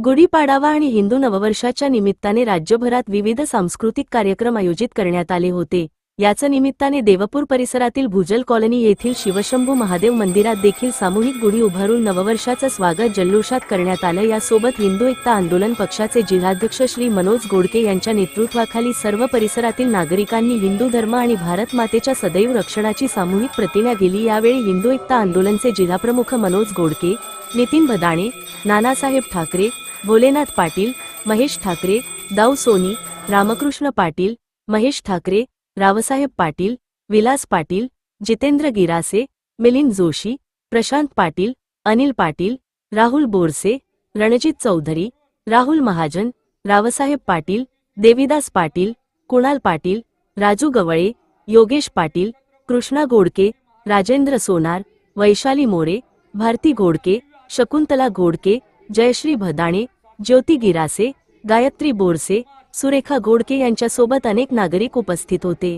गुढीपाडवा आणि हिंदू नववर्षाच्या निमित्ताने राज्यभरात विविध सांस्कृतिक कार्यक्रम आयोजित करण्यात आले होते। याच निमित्ताने देवपूर परिसरातील भुजल कॉलनी येथील शिवशंभू महादेव मंदिरात देखील सामूहिक गुढी उभारून नववर्षाचं स्वागत जल्लोषात करण्यात आलं। यासोबत हिंदू एकता आंदोलन पक्षाचे जिल्हाध्यक्ष श्री मनोज गोडके यांच्या नेतृत्वाखाली सर्व परिसरातील नागरिकांनी हिंदू धर्म आणि भारत मातेच्या सदैव रक्षणाची सामूहिक प्रतिज्ञा केली। यावेळी हिंदू एकता आंदोलनचे जिल्हाप्रमुख मनोज गोडके, नितीन भदाणे, नानासाहेब ठाकरे, भोलेनाथ पाटील, महेश ठाकरे, दाऊ सोनी, रामकृष्ण पाटील, महेश ठाकरे, रावसाहेब पाटील, विलास पाटील, जितेंद्र गिरासे, मिलिंद जोशी, प्रशांत पाटील, अनिल पाटील, राहुल बोरसे, रणजित चौधरी, राहुल महाजन, रावसाहेब पाटील, देविदास पाटील, कुणाल पाटील, राजू गवळे, योगेश पाटील, कृष्णा गोडके, राजेंद्र सोनार, वैशाली मोरे, भारती गोडके, शकुंतला गोडके, जयश्री भदाणे, ज्योती गिरासे, गायत्री बोरसे, सुरेखा गोडके यांच्यासोबत अनेक नागरिक उपस्थित होते।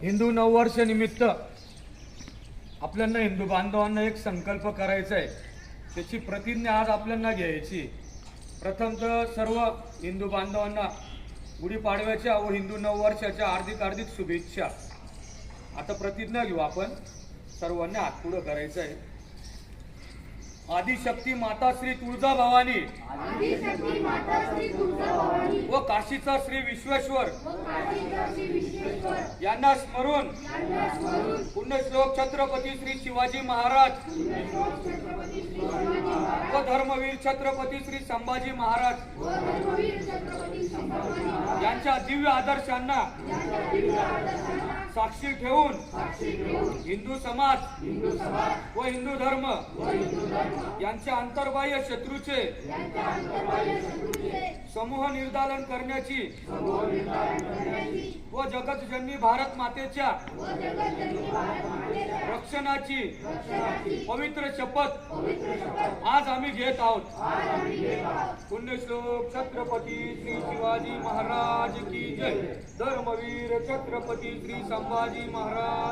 हिंदू नववर्ष निमित्त आपल्याला हिंदू बांधवांना एक संकल्प करायचा आहे, त्याची प्रतिज्ञा आज आपल्याला घ्यायची। प्रथमतः सर्व हिंदू बांधवांना गुढीपाडव्याच्या व हिंदू नववर्षाच्या हार्दिक शुभेच्छा। आता प्रतिज्ञा घेऊ आपण, सर्वांनी हात पुढे करायचं आहे। आदिशक्ती माता श्री तुळजा भवानी व काशीचा श्री विश्वेश्वर यांना स्मरून पुण्यश्लोक छत्रपती श्री शिवाजी महाराज व धर्मवीर छत्रपती श्री संभाजी महाराज यांच्या दिव्य आदर्शांना साक्षी ठेवून हिंदू समाज व हिंदू धर्म यांच्या अंतर्बाह्य शत्रूचे समूह निर्दालन करण्याची व जगतजननी भारत मातेच्या रक्षणाची पवित्र शपथ आज आम्ही घेत आहोत। पुण्यश्लोक छत्रपती श्री शिवाजी महाराज की जय। धर्मवीर छत्रपती श्री संभाजी महाराज।